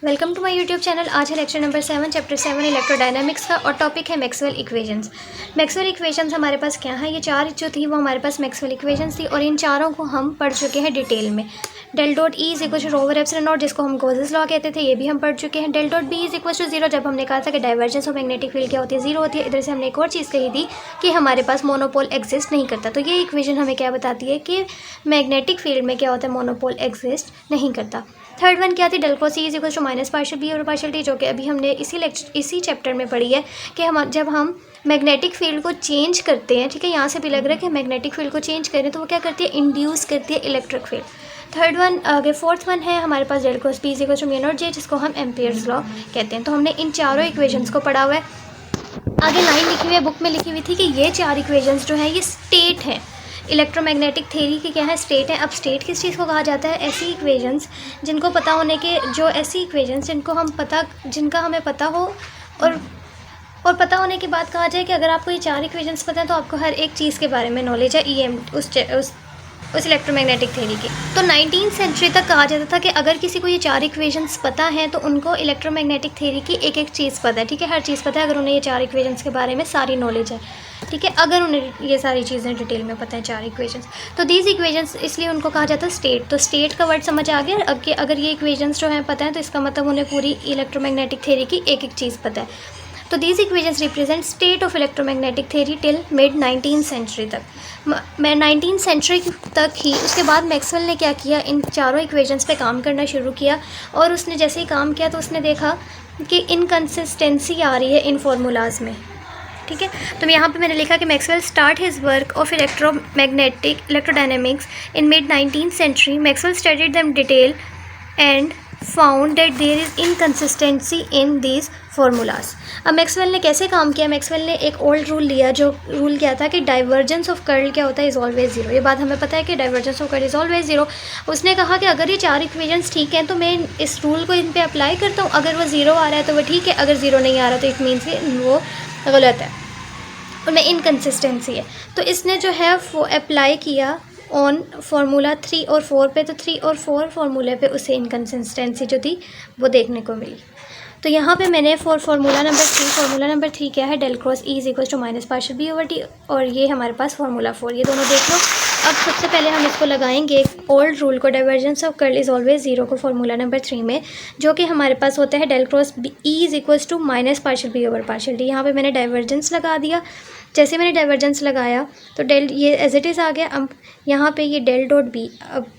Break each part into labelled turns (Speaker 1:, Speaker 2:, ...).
Speaker 1: Welcome to my YouTube channel. आज है lecture number 7 chapter 7 electrodynamics का और टॉपिक है मैक्सवेल इक्वेशंस। मैक्सवेल इक्वेशंस हमारे पास क्या है, ये चार जो थी वो हमारे पास मैक्सवेल इक्वेशंस थी और इन चारों को हम पढ़ चुके हैं डिटेल में। Del dot E is equal to rho over epsilon naught, जिसको हम गॉसेस लॉ कहते थे, ये भी हम पढ़ चुके हैं। Del dot B is equal to zero, जब हमने कहा था कि डाइवर्जेंस ऑफ मैग्नेटिक फील्ड क्या होती है, जीरो होती है। इधर से हमने एक और चीज़ कही थी कि हमारे पास मोनोपोल एग्जिस्ट नहीं करता। तो ये इक्वेशन हमें क्या बताती है कि मैग्नेटिक फील्ड में क्या होता है, मोनोपोल एग्जिस्ट नहीं करता। थर्ड वन क्या थी, del cross E is equal to minus partial B और पार्शियल टी, जो कि अभी हमने इसी चैप्टर में पढ़ी है कि जब हम मैग्नेटिक फील्ड को चेंज करते हैं, ठीक है, यहाँ से भी लग रहा है कि मैग्नेटिक फील्ड को चेंज करें तो वो क्या करती है, इंड्यूस करती है इलेक्ट्रिक फील्ड। थर्ड वन आगे फोर्थ वन है हमारे पास del cross B is equal to mu not J, जिसको हम एम्पियर्स लॉ कहते हैं। तो हमने इन चारों इक्वेशंस को पढ़ा हुआ है। आगे लाइन लिखी हुई है, बुक में लिखी हुई थी कि ये चार इक्वेशंस जो हैं ये स्टेट हैं, इलेक्ट्रोमैग्नेटिक थ्योरी की क्या है, स्टेट है। अब स्टेट किस चीज़ को कहा जाता है, ऐसी इक्वेशंस जिनको पता होने के, जो ऐसी इक्वेशंस जिनका हमें पता हो और पता होने के बाद कहा जाए कि अगर आपको ये चार इक्वेशंस पता है तो आपको हर एक चीज़ के बारे में नॉलेज है उस इलेक्ट्रोमैग्नेटिक थ्योरी की। तो 19th सेंचुरी तक कहा जाता था कि अगर किसी को ये चार इक्वेशंस पता हैं तो उनको इलेक्ट्रोमैग्नेटिक थ्योरी की एक एक चीज़ पता है, ठीक है, हर चीज़ पता है अगर उन्हें ये चार इक्वेशंस के बारे में सारी नॉलेज है, ठीक है, अगर उन्हें ये सारी चीज़ें डिटेल में पता है, चार इक्वेशंस। तो दीज इक्वेशंस इसलिए उनको कहा जाता है स्टेट। तो स्टेट का वर्ड समझ आ गया। अब कि अगर ये इक्वेशंस जो हैं पता है तो इसका मतलब उन्हें पूरी इलेक्ट्रोमैग्नेटिक थ्योरी की एक एक चीज़ पता है। तो these equations represent state of electromagnetic theory till mid 19th century तक। मैं 19th सेंचुरी तक ही, उसके बाद मैक्सवेल ने क्या किया, इन चारों इक्वेशंस पे काम करना शुरू किया और उसने जैसे ही काम किया तो उसने देखा कि इनकंसिस्टेंसी आ रही है इन फार्मूलाज में, ठीक है। तो यहाँ पे मैंने लिखा कि Maxwell start his work of electrodynamics in mid 19th century. Maxwell studied them detail and found that there is inconsistency in these formulas. अब मैक्सवेल ने कैसे काम किया, मैक्सवेल ने एक ओल्ड रूल लिया, जो रूल क्या था कि डाइवर्जेंस ऑफ कर्ल क्या होता है, इज़ ऑलवेज जीरो। ये बात हमें पता है कि divergence of curl is always zero. उसने कहा कि अगर ये चार इक्वेशंस ठीक हैं तो मैं इस रूल को इन पे अप्लाई करता हूँ, अगर वो ज़ीरो आ रहा है तो वो ठीक है, अगर ज़ीरो नहीं आ रहा तो इट मीन्स कि वो गलत है, उनमें इनकंसिस्टेंसी है। तो इसने जो है वो अप्लाई किया ऑन फार्मूला 3 और 4 पे। तो 3 और 4 फार्मूले पे उसे इनकंसिस्टेंसी जो थी वो देखने को मिली। तो यहाँ पे मैंने फार्मूला नंबर 3 क्या है, del cross E is equal to minus partial B over T, और ये हमारे पास फार्मूला 4, ये दोनों देख लो। अब सबसे पहले हम इसको लगाएंगे ओल्ड रूल को, divergence of curl is always zero को, फार्मूला नंबर 3 में, जो कि हमारे पास होता है del cross E is equal to minus partial B over partial T. यहाँ पे मैंने डाइवर्जेंस लगा दिया। जैसे मैंने डाइवर्जेंस लगाया तो डेल ये एज इट इज़ आ गया। अब यहाँ पे ये डेल डॉट बी, अब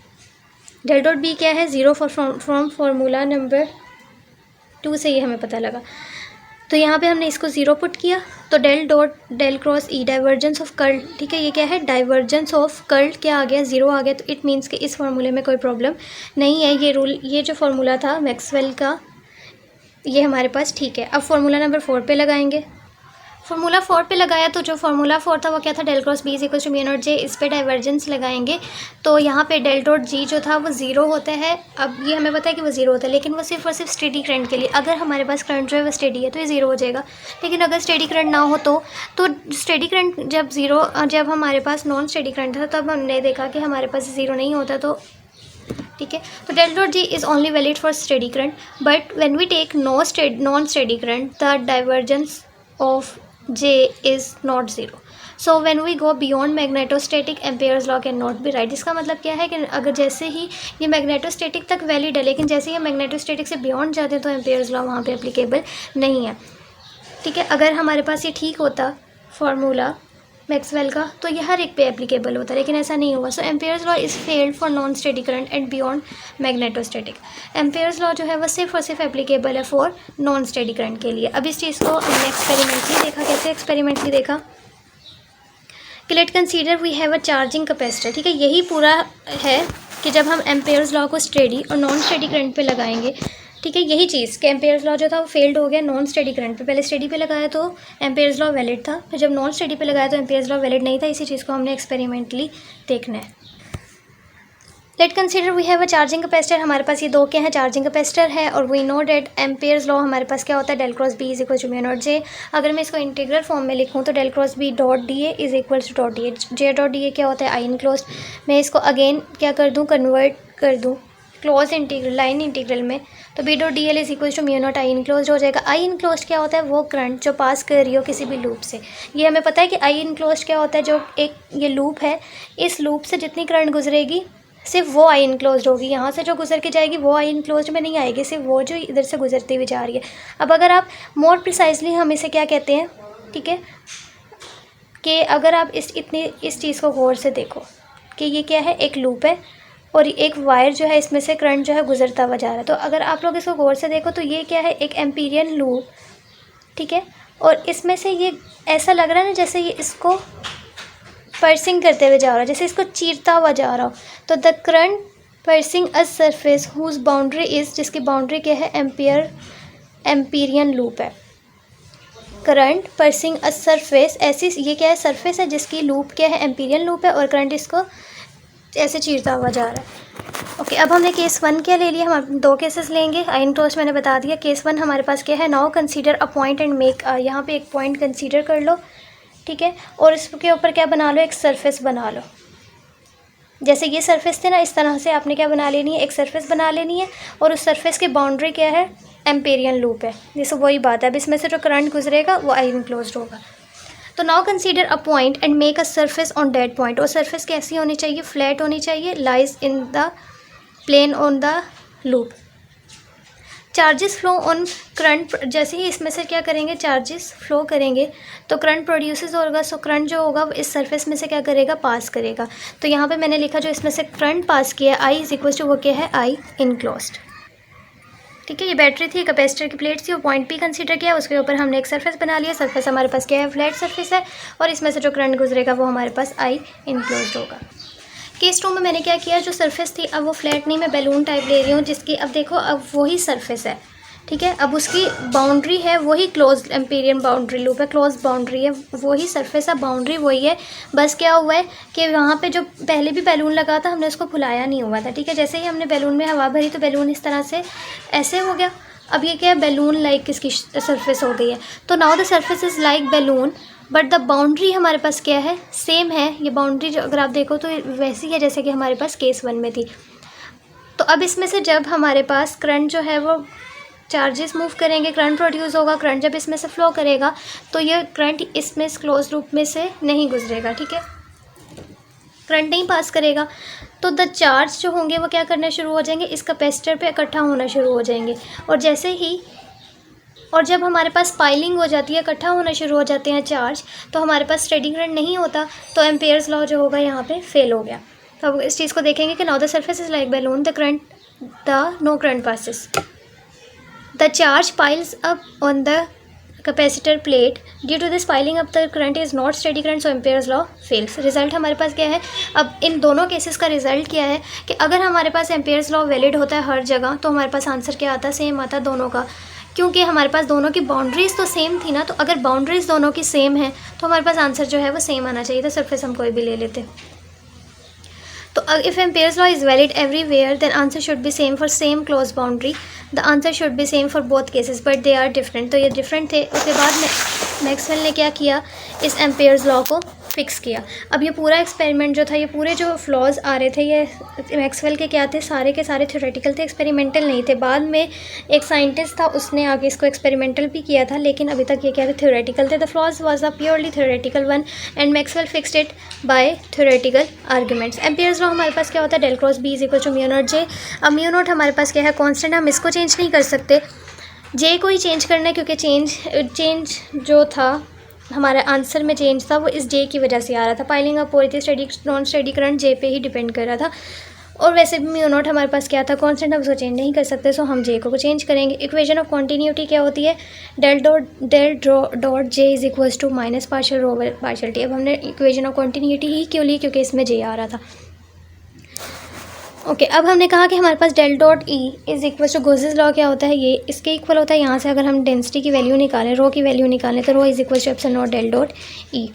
Speaker 1: डेल डॉट बी क्या है, ज़ीरो फ्रॉम फार्मूला नंबर 2 से ये हमें पता लगा। तो यहाँ पे हमने इसको ज़ीरो पुट किया तो del cross E divergence of curl, ठीक है, ये क्या है, डाइवर्जेंस ऑफ कर्ल क्या आ गया, ज़ीरो आ गया। तो इट मीन्स कि इस फार्मूले में कोई प्रॉब्लम नहीं है, ये रूल, ये जो फार्मूला था मैक्सवेल का, ये हमारे पास ठीक है। अब फार्मूला नंबर 4 पे लगाएंगे। फार्मूला 4 पे लगाया तो जो फार्मूला 4 था वो क्या था, del cross B is equal to mu not J. इस पे डाइवर्जेंस लगाएंगे तो यहाँ पे डेल डॉट जी जो था वो ज़ीरो होता है। अब ये हमें पता है कि वो ज़ीरो होता है, लेकिन वो सिर्फ और सिर्फ स्टेडी करंट के लिए। अगर हमारे पास करंट जो है वो स्टेडी है तो ये ज़ीरो हो जाएगा, लेकिन अगर स्टेडी करंट ना हो तो स्टेडी करंट जब हमारे पास नॉन स्टेडी करंट था तब हमने देखा कि हमारे पास ज़ीरो नहीं होता, तो ठीक है। तो del dot G is only valid for steady current, but when we take non steady current the divergence of J is not zero. So when we go beyond magnetostatic, Ampere's law cannot be right. इसका मतलब क्या है कि अगर जैसे ही ये magnetostatic तक valid है, लेकिन जैसे ही मैग्नेटोस्टैटिक से बियॉन्ड जाते हैं तो Ampere's law वहाँ पे एप्लीकेबल नहीं है, ठीक है। अगर हमारे पास ये ठीक होता फार्मूला मैक्सवेल का तो ये हर एक पे एप्लीकेबल होता है, लेकिन ऐसा नहीं हुआ। So Ampere's law is failed for non steady current and beyond magnetostatic. Ampere's law जो है वो सिर्फ और सिर्फ एप्लीकेबल है फॉर नॉन स्टेडी करंट के लिए। अब इस चीज़ को हमने एक्सपेरिमेंटली देखा। कैसे एक्सपेरिमेंटली देखा कि let consider we have a charging capacitor, ठीक है। यही पूरा है कि जब हम एम्पेयर्स लॉ को स्टेडी और नॉन स्टेडी करंट पे लगाएंगे, ठीक है, यही चीज़ कि एम्पेयर्स लॉ जो था वो फेल्ड हो गया नॉन स्टेडी करंट पे। पहले स्टेडी पे लगाया तो एम्पेयर्स लॉ वैलिड था, फिर जब नॉन स्टेडी पे लगाया तो एम्पेयर्स लॉ वैलिड नहीं था। इसी चीज़ को हमने एक्सपेरिमेंटली देखना है। Let consider we have a charging capacitor. हमारे पास ये दो क्या है, चार्जिंग कैपेसिटर है, और we know that Ampere's law हमारे पास क्या होता है, del cross B is equal to mu not J. अगर मैं इसको इंटीग्रल फॉर्म में लिखूँ तो del cross B dot D A is equal to dot D A. J dot D A क्या होता है, आई इनक्लोज्ड। मैं इसको अगेन क्या कर दूँ, कन्वर्ट कर दूँ क्लोज इंटीग्रल, लाइन इंटीग्रल में, तो B dot D L is equal to mu not I enclose हो जाएगा। आई इनक्लोज क्या होता है? वो करंट जो पास कर रही हो किसी भी लूप से। ये हमें पता है कि आई इनक्लोज क्या होता है, जो एक ये लूप है, इस लूप से जितनी करंट गुजरेगी सिर्फ वो आई इनक्लोज होगी। यहाँ से जो गुजर के जाएगी वो आई इनक्लोज में नहीं आएगी, सिर्फ वो जो इधर से गुजरती हुई जा रही है। अब अगर आप मोर प्रिसाइजली हम इसे क्या कहते हैं, ठीक है, कि अगर आप इस चीज़ को गौर से देखो कि ये क्या है, एक लूप है और एक वायर जो है इसमें से करंट जो है गुजरता हुआ जा रहा है। तो अगर आप लोग इसको गौर से देखो तो ये क्या है, एक एम्पीरियन लूप, ठीक है, और इसमें से ये ऐसा लग रहा है ना जैसे ये इसको पर्सिंग करते हुए जा रहा है, जैसे इसको चीरता हुआ जा रहा हो। तो the current piercing a surface whose boundary is, जिसकी बाउंड्री क्या है, एम्पीरियन लूप है। करंट पर्सिंग अ सरफेस, ऐसी ये क्या है, सरफेस है जिसकी लूप क्या है, एम्पीरियन लूप है, और करंट इसको ऐसे चीरता हुआ जा रहा है। ओके, अब हमने केस 1 क्या ले लिया, हम 2 केसेस लेंगे। आई इनक्लोज मैंने बता दिया। केस 1 हमारे पास क्या है, now consider a point and make, यहाँ पे एक पॉइंट कंसीडर कर लो, ठीक है, और इसके ऊपर क्या बना लो, एक सरफेस बना लो। जैसे ये सरफेस थे ना, इस तरह से आपने क्या बना लेनी है, एक सरफेस बना लेनी है, और उस सरफेस की बाउंड्री क्या है, एम्पेरियन लूप है। जैसे वही बात है, अब इसमें से जो करंट गुजरेगा वो आई इनक्लोज्ड होगा। तो now consider a point and make a surface on that point. और सरफेस कैसी होनी चाहिए, फ्लैट होनी चाहिए, lies in the plane on the loop. Charges flow on current, जैसे ही इसमें से क्या करेंगे, चार्जेस फ्लो करेंगे तो करंट प्रोड्यूसेस होगा। सो करंट जो होगा इस सरफेस में से क्या करेगा, पास करेगा। तो यहाँ पे मैंने लिखा जो इसमें से करंट पास किया, आई इज इक्वल टू वो क्या है, आई इनक्लोज्ड, ठीक है। ये बैटरी थी, कैपेसिटर की प्लेट थी, वो पॉइंट भी कंसीडर किया, उसके ऊपर हमने एक सरफेस बना लिया। सरफेस हमारे पास क्या है, फ्लैट सरफेस है, और इसमें से जो करंट गुजरेगा वो हमारे पास आई इनक्लोज्ड होगा। केस 2 में मैंने क्या किया, जो सरफेस थी अब वो फ्लैट नहीं, मैं बैलून टाइप ले रही हूँ, जिसकी अब देखो अब वही सरफेस है, ठीक है। अब उसकी बाउंड्री है वही क्लोज एम्पीरियन बाउंड्री लूप है, क्लोज बाउंड्री है, वही सरफेस है, बाउंड्री वही है। बस क्या हुआ है कि वहाँ पे जो पहले भी बैलून लगा था हमने उसको फुलाया नहीं हुआ था, ठीक है। जैसे ही हमने बैलून में हवा भरी तो बैलून इस तरह से ऐसे हो गया। अब ये क्या है, बैलून लाइक इसकी सरफेस हो गई है। तो now the surface is like balloon, but the boundary हमारे पास क्या है, सेम है। ये बाउंड्री जो अगर आप देखो तो वैसी है जैसे कि हमारे पास केस 1 में थी। तो अब इसमें से जब हमारे पास करंट जो है वो चार्जेस मूव करेंगे, करंट प्रोड्यूस होगा, करंट जब इसमें से फ्लो करेगा तो ये करंट इसमें क्लोज लूप में से नहीं गुजरेगा, ठीक है, करंट नहीं पास करेगा। तो द चार्ज जो होंगे वो क्या करना शुरू हो जाएंगे, इस कैपेसिटर पे इकट्ठा होना शुरू हो जाएंगे। और जैसे ही और जब हमारे पास पाइलिंग हो जाती है, इकट्ठा होना शुरू हो जाते हैं चार्ज, तो हमारे पास स्टेडी करंट नहीं होता, तो एम्पेयर्स लॉ जो होगा यहाँ पे फेल हो गया। तो अब इस चीज़ को देखेंगे कि now the surface is like balloon, the no current passes, the charge piles up on the capacitor plate. Due to this piling up the current is not steady current, so Ampere's law fails. Result हमारे पास क्या है, अब इन दोनों cases का result क्या है कि अगर हमारे पास Ampere's law वैलिड होता है हर जगह, तो हमारे पास आंसर क्या आता है, सेम आता है दोनों का, क्योंकि हमारे पास दोनों की बाउंड्रीज़ तो सेम थी ना। तो अगर बाउंड्रीज़ दोनों की सेम है तो हमारे पास आंसर जो है वो सेम आना चाहिए था। सरफेस हम कोई भी ले लेते। तो if Ampere's law is valid everywhere, then answer should be same for same close boundary. The answer should be same for both cases, but they are different. तो ये different थे। उसके बाद मैक्सवेल ने क्या किया, इस Ampere's law को फिक्स किया। अब ये पूरा एक्सपेरिमेंट जो था, ये पूरे जो फ्लॉज आ रहे थे ये मैक्सवेल के क्या थे, सारे के सारे थ्योरेटिकल थे, एक्सपेरिमेंटल नहीं थे। बाद में एक साइंटिस्ट था, उसने आगे इसको एक्सपेरिमेंटल भी किया था, लेकिन अभी तक ये क्या थे, थ्योरेटिकल थे। The flaws was a purely theoretical one and Maxwell fixed it by theoretical arguments. Ampere's law हमारे पास क्या होता है, del cross B is equal to mu not J. अब म्यू नॉट हमारे पास क्या है, कॉन्स्टेंट, हम इसको चेंज नहीं कर सकते, जे को ही चेंज करना है, क्योंकि चेंज जो था हमारे आंसर में चेंज था वो इस जे की वजह से आ रहा था। पाइलिंग अप हो रही थी, स्टेडी नॉन स्टेडी करंट जे पे ही डिपेंड कर रहा था। और वैसे भी म्यू नॉट हमारे पास क्या था, कांस्टेंट, हम उसको चेंज नहीं कर सकते, सो हम जे को चेंज करेंगे। इक्वेशन ऑफ कॉन्टीन्यूटी क्या होती है, del dot J is equals to minus partial rho over partial T. अब हमने इक्वेशन ऑफ कॉन्टीन्यूटी ही क्यों ली, क्योंकि इसमें जे आ रहा था। ओके, अब हमने कहा कि हमारे पास del dot E is equal to Gauss's law क्या होता है, ये इसके इक्वल होता है। यहाँ से अगर हम डेंसिटी की वैल्यू निकालें, रो की वैल्यू निकालें, तो rho is equal to epsilon not del dot E.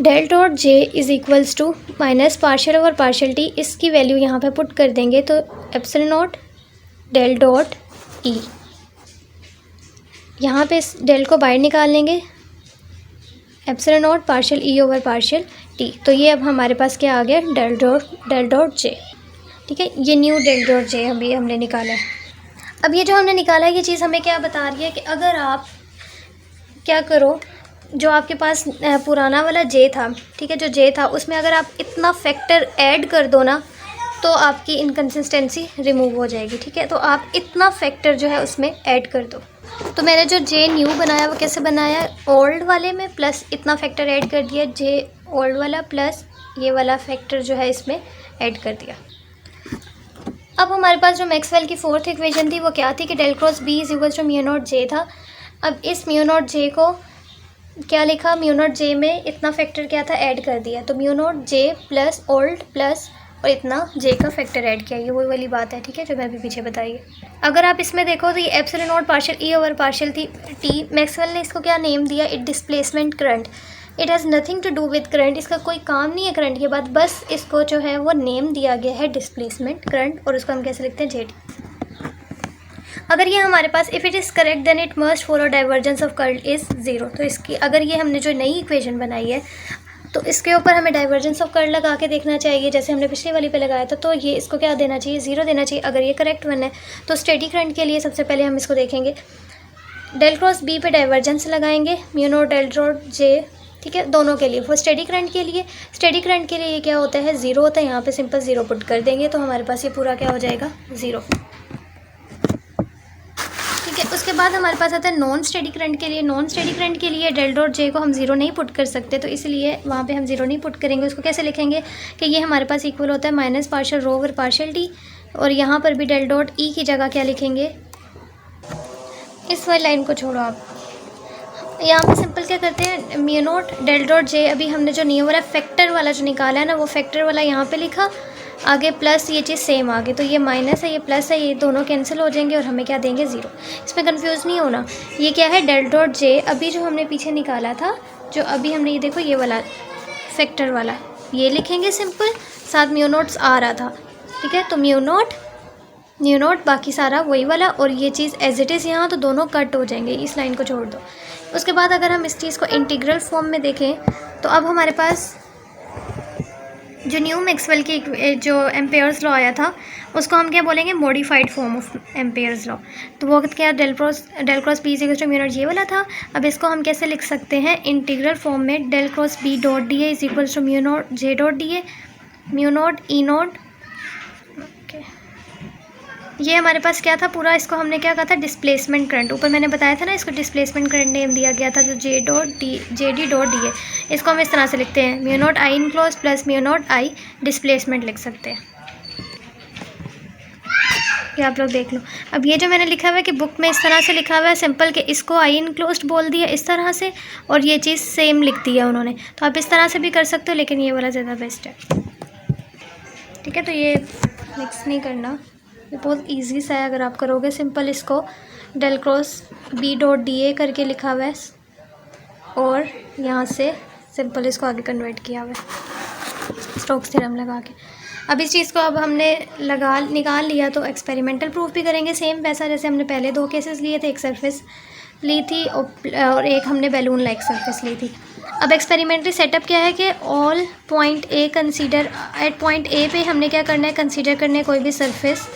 Speaker 1: Del dot J is equals to minus partial over partial T, इसकी वैल्यू यहाँ पे पुट कर देंगे तो epsilon not del dot E, यहाँ पे इस डेल को बाहर निकाल लेंगे, epsilon not partial E over partial T. तो ये अब हमारे पास क्या आ गया, डेल डॉट जे, ठीक है। ये न्यू डेल डॉट जे अभी हमने निकाला है। अब ये जो हमने निकाला है ये चीज़ हमें क्या बता रही है कि अगर आप क्या करो, जो आपके पास पुराना वाला जे था, ठीक है, जो जे था उसमें अगर आप इतना फैक्टर ऐड कर दो ना तो आपकी इनकन्सिस्टेंसी रिमूव हो जाएगी, ठीक है। तो आप इतना फैक्टर जो है उसमें ऐड कर दो। तो मैंने जो जे न्यू बनाया वो कैसे बनाया, ओल्ड वाले में प्लस इतना फैक्टर ऐड कर दिया, जे ओल्ड वाला प्लस ये वाला फैक्टर जो है इसमें ऐड कर दिया। अब हमारे पास जो मैक्सवेल की फोर्थ इक्वेशन थी वो क्या थी कि del cross B is equal to mu not J था। अब इस म्यू नॉट जे को क्या लिखा, म्यू नॉट जे में इतना फैक्टर क्या था ऐड कर दिया, तो mu not J plus old plus और इतना जे का फैक्टर ऐड किया। ये वही वाली बात है, ठीक है, जो मैं अभी पीछे बताई है। अगर आप इसमें देखो तो ये epsilon not partial E over partial थी टी, मैक्सवेल ने इसको क्या नेम दिया, it displacement current. It has nothing to do with current, इसका कोई काम नहीं है करंट के बाद, बस इसको जो है वो नेम दिया गया है डिस्प्लेसमेंट करंट, और उसको हम कैसे लिखते हैं, जेड। अगर ये हमारे पास if it is correct then it must follow divergence of current is zero. तो इसकी अगर ये हमने जो नई इक्वेशन बनाई है तो इसके ऊपर हमें डाइवर्जेंस ऑफ करंट लगा के देखना चाहिए, जैसे हमने पिछली वाली पे लगाया था। तो ये इसको क्या देना चाहिए, ज़ीरो देना चाहिए। अगर ये करेक्ट वन है तो स्टेडी करंट के लिए सबसे पहले हम इसको देखेंगे, डेल क्रॉस बी पे डाइवर्जेंस लगाएंगे, mu naught del dot J, ठीक है, दोनों के लिए। वो स्टेडी करंट के लिए, स्टेडी करंट के लिए ये क्या होता है, ज़ीरो होता है। यहाँ पे सिंपल ज़ीरो पुट कर देंगे तो हमारे पास ये पूरा क्या हो जाएगा, ज़ीरो, ठीक है। उसके बाद हमारे पास आता है नॉन स्टेडी करंट के लिए। नॉन स्टेडी करंट के लिए डेल डॉट जे को हम ज़ीरो नहीं पुट कर सकते, तो इसलिए वहाँ पे हम ज़ीरो नहीं पुट करेंगे। उसको कैसे लिखेंगे कि ये हमारे पास इक्वल होता है minus partial rho over partial T, और यहाँ पर भी डेल डॉट ई की जगह क्या लिखेंगे, इस वाली लाइन को छोड़ो आप, यहाँ पे सिंपल क्या करते हैं, mu naught del dot J, अभी हमने जो न्यू वाला फैक्टर वाला जो निकाला है ना वो फैक्टर वाला यहाँ पे लिखा, आगे प्लस ये चीज़ सेम आगे, तो ये माइनस है ये प्लस है, ये दोनों कैंसिल हो जाएंगे और हमें क्या देंगे, ज़ीरो। इसमें कंफ्यूज नहीं होना, ये क्या है डेल डॉट जे, अभी जो हमने पीछे निकाला था, जो अभी हमने ये देखो ये वाला फैक्टर वाला ये लिखेंगे सिंपल, साथ म्यू नोट्स आ रहा था, ठीक है। तो म्यू नोट बाकी सारा वही वाला, और ये चीज़ एज इट इज़ यहाँ, तो दोनों कट हो जाएंगे, इस लाइन को छोड़ दो। उसके बाद अगर हम इस चीज़ को इंटीग्रल फॉर्म में देखें तो अब हमारे पास जो न्यू मैक्सवेल की जो एम्पेयर्स लॉ आया था उसको हम क्या बोलेंगे, modified form of Ampere's law. तो वो वक्त क्या del cross B is mu not J वाला था। अब इसको हम कैसे लिख सकते हैं, इंटीग्रल फॉर्म में, del cross B dot D A is equal to mu not J dot D A, mu not E not, ये हमारे पास क्या था पूरा, इसको हमने क्या कहा था, डिस्प्लेसमेंट करंट। ऊपर मैंने बताया था ना इसको डिस्प्लेसमेंट करंट नेम दिया गया था, तो जे डी डॉट डी ए, इसको हम इस तरह से लिखते हैं, mu not I enclose plus mu not I displacement लिख सकते हैं। ये आप लोग देख लो। अब ये जो मैंने लिखा हुआ है कि बुक में इस तरह से लिखा हुआ है सिंपल कि इसको आई इनक्लोज्ड बोल दिया इस तरह से, और ये चीज़ सेम लिख दिया उन्होंने, तो आप इस तरह से भी कर सकते हो, लेकिन ये वाला ज़्यादा बेस्ट है, ठीक है। तो ये मिक्स नहीं करना, ये बहुत इजी सा है, अगर आप करोगे सिंपल इसको del cross B dot D A करके लिखा हुआ है, और यहाँ से सिंपल इसको आगे कन्वर्ट किया हुआ है स्टोक्स थ्योरम लगा के। अब इस चीज़ को अब हमने निकाल लिया, तो एक्सपेरिमेंटल प्रूफ भी करेंगे सेम वैसा जैसे हमने पहले दो केसेस लिए थे, एक सरफेस ली थी और एक हमने बैलून लाइक सरफेस ली थी। अब एक्सपेरिमेंटली सेटअप क्या है कि all point A consider, at point A पे हमने क्या करना है, कंसीडर करना है कोई भी सरफेस,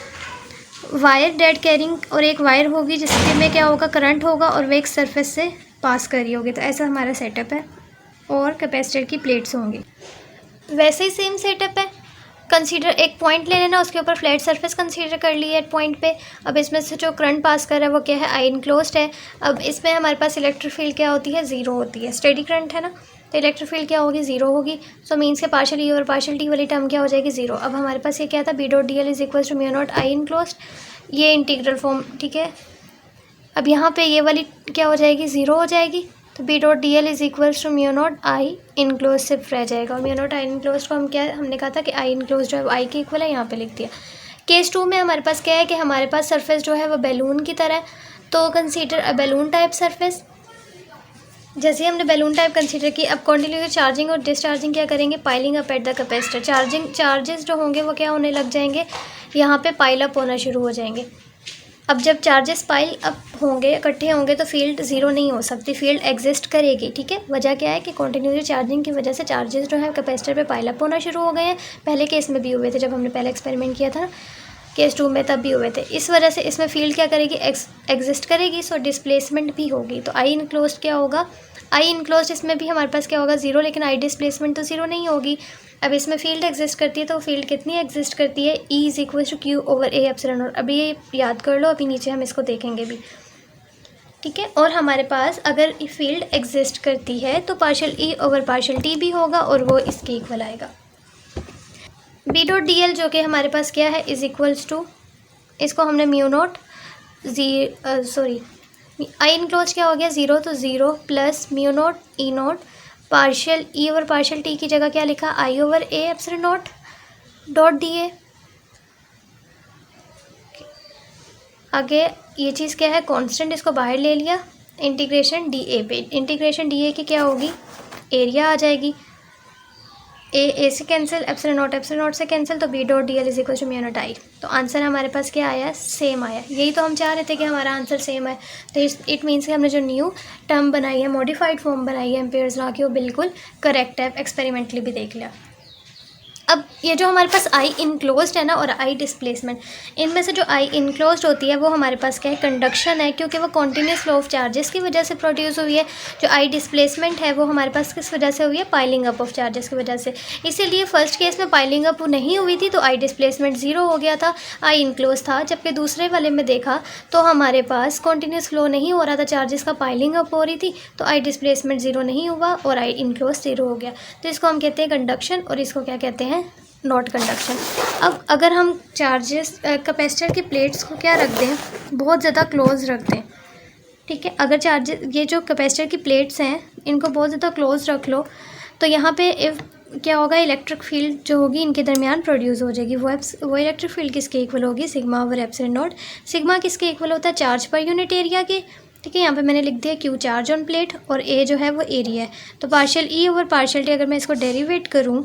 Speaker 1: वायर डेड कैरिंग, और एक वायर होगी जिसके में क्या होगा, करंट होगा, और वो एक सरफेस से पास कर रही होगी। तो ऐसा हमारा सेटअप है, और कैपेसिटर की प्लेट्स होंगी। वैसे ही सेम सेटअप है, कंसीडर एक पॉइंट ले लेना, उसके ऊपर फ्लैट सरफेस कंसीडर कर लिया एट पॉइंट पे। अब इसमें से जो करंट पास कर रहा है वो क्या है, आई इनक्लोज्ड है। अब इसमें हमारे पास इलेक्ट्रिक फील्ड क्या होती है, ज़ीरो होती है, स्टेडी करंट है ना, तो इलेक्ट्रिक फील्ड क्या होगी, ज़ीरो होगी। सो मीन्स के पार्शियल ई और पार्शियल टी वाली टर्म क्या हो जाएगी, ज़ीरो। अब हमारे पास ये क्या था, B dot D L is equal to mu not I enclosed, ये इंटीग्रल फॉर्म, ठीक है। अब यहाँ पे ये वाली क्या हो जाएगी, ज़ीरो हो जाएगी, तो B dot D L is equals to mu not I enclose सिर्फ रह जाएगा। और म्यू नॉट आई इनक्लोज को हम क्या, हमने कहा था कि आई इनक्लोज जो है आई के इक्वल है, यहाँ पे लिख दिया। केस 2 में हमारे पास क्या है कि हमारे पास सरफेस जो है वो बैलून की तरह है, तो consider a balloon type surface. जैसे हमने बैलून टाइप कंसीडर की, अब कॉन्टिन्यूस चार्जिंग और डिस्चार्जिंग क्या करेंगे, piling up at the capacitor. Charges जो होंगे वो क्या होने लग जाएंगे, यहाँ पे पाइल अप होना शुरू हो जाएंगे। अब जब चार्जेस पाइल अप होंगे, इकट्ठे होंगे, तो फील्ड ज़ीरो नहीं हो सकती, फील्ड एग्जिस्ट करेगी, ठीक है। वजह क्या है कि कॉन्टिन्यूस चार्जिंग की वजह से चार्जेस जो है कैपेसिटर पे पाइल अप होना शुरू हो गए हैं। पहले केस में भी हुए थे जब हमने पहले एक्सपेरिमेंट किया था। केस 2 में तब भी हुए थे। इस वजह से इसमें फील्ड क्या करेगी, एग्जिस्ट करेगी, सो डिस्प्लेसमेंट भी होगी। तो आई इनक्लोज्ड क्या होगा, आई इनक्लोज्ड इसमें भी हमारे पास क्या होगा, 0, लेकिन आई डिस्प्लेसमेंट तो 0 नहीं होगी। अब इसमें फील्ड एग्जिस्ट करती है, तो फील्ड कितनी एग्जिस्ट करती है, E is equal to Q over A epsilon naught. अभी ये याद कर लो, अभी नीचे हम इसको देखेंगे भी, ठीक है। और हमारे पास अगर फील्ड एग्जिस्ट करती है तो partial E over partial T भी होगा और वो इसके इक्वल आएगा। B डॉट डी एल जो कि हमारे पास क्या है, इज इक्वल्स टू, इसको हमने म्यू नॉट आई इनक्लोज क्या हो गया 0, तो 0 plus mu not E not partial E over partial T की जगह क्या लिखा, आई over A epsilon not dot D ए। आगे ये चीज़ क्या है, कांस्टेंट, इसको बाहर ले लिया, इंटीग्रेशन डी ए पे, इंटीग्रेशन डी ए की क्या होगी, एरिया आ जाएगी, ए से कैंसिल, एप्सिलॉन नॉट से कैंसिल, तो B dot D L is equal to mu not I. तो आंसर हमारे पास क्या आया, सेम आया। यही तो हम चाह रहे थे कि हमारा आंसर सेम है। तो इट मीन्स कि हमने जो न्यू टर्म बनाई है, मॉडिफाइड फॉर्म बनाई है एम्पियर्स लॉ की, वो बिल्कुल करेक्ट है, एक्सपेरिमेंटली भी देख लिया। अब ये जो हमारे पास आई इनक्लोज्ड है ना और आई डिस्प्लेसमेंट, इनमें से जो आई इनक्लोज्ड होती है वो हमारे पास क्या है, कंडक्शन है, क्योंकि वो कॉन्टीन्यूस फ्लो ऑफ चार्जेस की वजह से प्रोड्यूस हुई है। जो आई डिस्प्लेसमेंट है वो हमारे पास किस वजह से हुई है, पाइलिंग अप ऑफ चार्जेस की वजह से। इसीलिए फर्स्ट केस में पाइलिंग अप नहीं हुई थी तो आई डिस्प्लेसमेंट 0 हो गया था, आई इनक्लोज था। जबकि दूसरे वाले में देखा तो हमारे पास कॉन्टीन्यूस फ्लो नहीं हो रहा था, चार्जेस का पाइलिंग अप हो रही थी, तो आई डिस्प्लेसमेंट 0 नहीं हुआ और आई इनक्लोज 0 हो गया। तो इसको हम कहते हैं कंडक्शन और इसको क्या कहते हैं, नॉट कंडक्शन। अब अगर हम चार्जेस कैपेसिटर की प्लेट्स को क्या रख दें, बहुत ज़्यादा क्लोज रख दें, ठीक है। अगर चार्जेस, ये जो कैपेसिटर की प्लेट्स हैं इनको बहुत ज़्यादा क्लोज रख लो तो यहाँ पे क्या होगा, इलेक्ट्रिक फील्ड जो होगी इनके दरमियान प्रोड्यूस हो जाएगी। वो इलेक्ट्रिक फील्ड किसके इक्वल होगी, sigma over epsilon not. Sigma किसके इक्वल होता है, चार्ज पर यूनिट एरिया के, ठीक है। यहाँ पे मैंने लिख दिया क्यू चार्ज ऑन प्लेट और ए जो है वो एरिया है। तो partial E over partial T अगर मैं इसको डेरिवेट करूँ,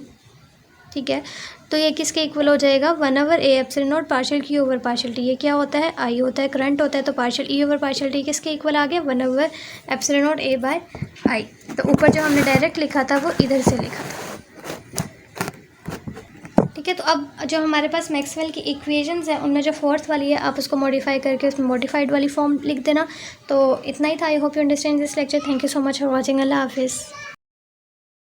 Speaker 1: ठीक है, तो ये किसके इक्वल हो जाएगा, 1 over A epsilon not partial Q over partial T। ये क्या होता है, आई होता है, करंट होता है, तो partial E over partial T किसके इक्वल आ गया, 1 over epsilon not A by I. तो ऊपर जो हमने डायरेक्ट लिखा था वो इधर से लिखा था, ठीक है। तो अब जो हमारे पास मैक्सवेल की इक्वेशंस हैं उनमें जो फोर्थ वाली है आप उसको मॉडिफाई करके उसमें मॉडिफाइड वाली फॉर्म लिख देना। तो इतना ही था। I hope you understand this lecture. Thank you so much for watching. अल्लाह हाफिज़।